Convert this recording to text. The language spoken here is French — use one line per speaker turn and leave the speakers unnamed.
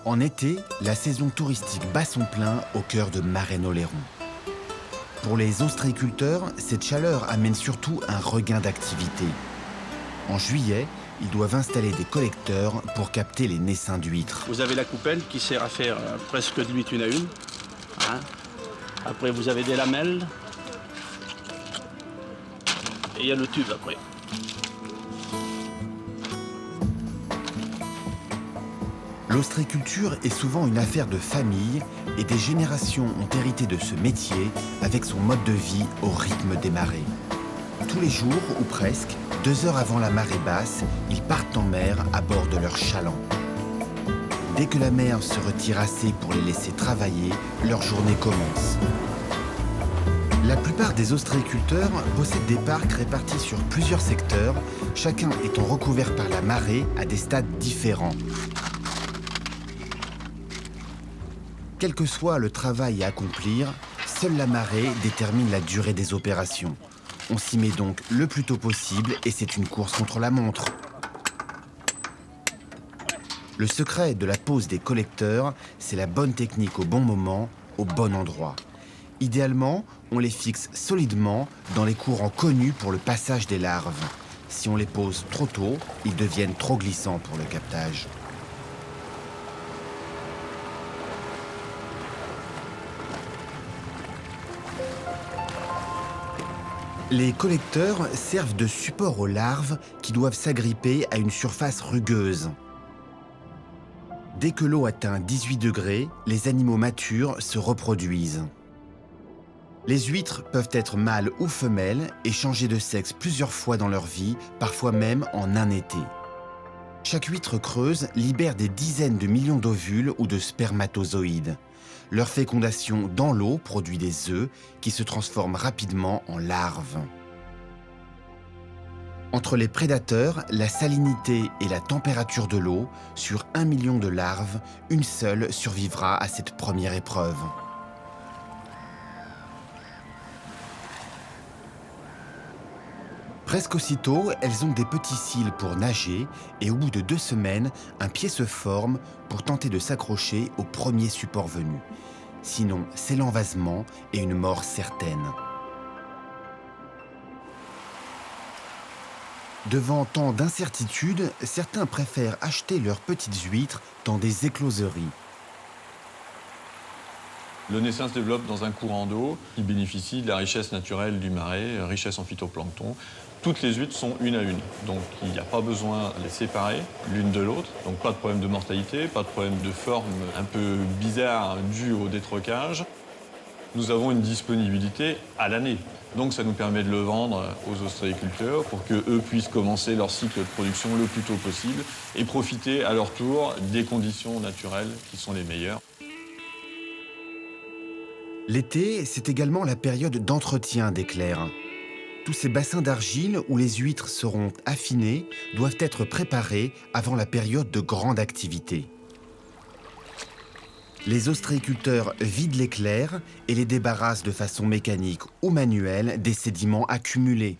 En été, la saison touristique bat son plein au cœur de Marennes-Oléron. Pour les ostréiculteurs, cette chaleur amène surtout un regain d'activité. En juillet, ils doivent installer des collecteurs pour capter les naissains d'huîtres.
Vous avez la coupelle qui sert à faire presque de l'huître une à une. Hein. Après, vous avez des lamelles. Et il y a le tube après.
L'ostréiculture est souvent une affaire de famille et des générations ont hérité de ce métier avec son mode de vie au rythme des marées. Tous les jours, ou presque, 2 heures avant la marée basse, ils partent en mer à bord de leur chaland. Dès que la mer se retire assez pour les laisser travailler, leur journée commence. La plupart des ostréiculteurs possèdent des parcs répartis sur plusieurs secteurs, chacun étant recouvert par la marée à des stades différents. Quel que soit le travail à accomplir, seule la marée détermine la durée des opérations. On s'y met donc le plus tôt possible et c'est une course contre la montre. Le secret de la pose des collecteurs, c'est la bonne technique au bon moment, au bon endroit. Idéalement, on les fixe solidement dans les courants connus pour le passage des larves. Si on les pose trop tôt, ils deviennent trop glissants pour le captage. Les collecteurs servent de support aux larves qui doivent s'agripper à une surface rugueuse. Dès que l'eau atteint 18 degrés, les animaux matures se reproduisent. Les huîtres peuvent être mâles ou femelles et changer de sexe plusieurs fois dans leur vie, parfois même en un été. Chaque huître creuse libère des dizaines de millions d'ovules ou de spermatozoïdes. Leur fécondation dans l'eau produit des œufs qui se transforment rapidement en larves. Entre les prédateurs, la salinité et la température de l'eau, sur 1 million de larves, une seule survivra à cette première épreuve. Presque aussitôt, elles ont des petits cils pour nager et au bout de 2 semaines, un pied se forme pour tenter de s'accrocher au premier support venu. Sinon, c'est l'envasement et une mort certaine. Devant tant d'incertitudes, certains préfèrent acheter leurs petites huîtres dans des écloseries.
Le naissin se développe dans un courant d'eau. Il bénéficie de la richesse naturelle du marais, richesse en phytoplancton. Toutes les huîtres sont une à une, donc il n'y a pas besoin de les séparer l'une de l'autre. Donc pas de problème de mortalité, pas de problème de forme un peu bizarre due au détrocage. Nous avons une disponibilité à l'année. Donc ça nous permet de le vendre aux ostréiculteurs pour qu'eux puissent commencer leur cycle de production le plus tôt possible et profiter à leur tour des conditions naturelles qui sont les meilleures.
L'été, c'est également la période d'entretien des clairs. Tous ces bassins d'argile où les huîtres seront affinées doivent être préparés avant la période de grande activité. Les ostréiculteurs vident les clairs et les débarrassent de façon mécanique ou manuelle des sédiments accumulés.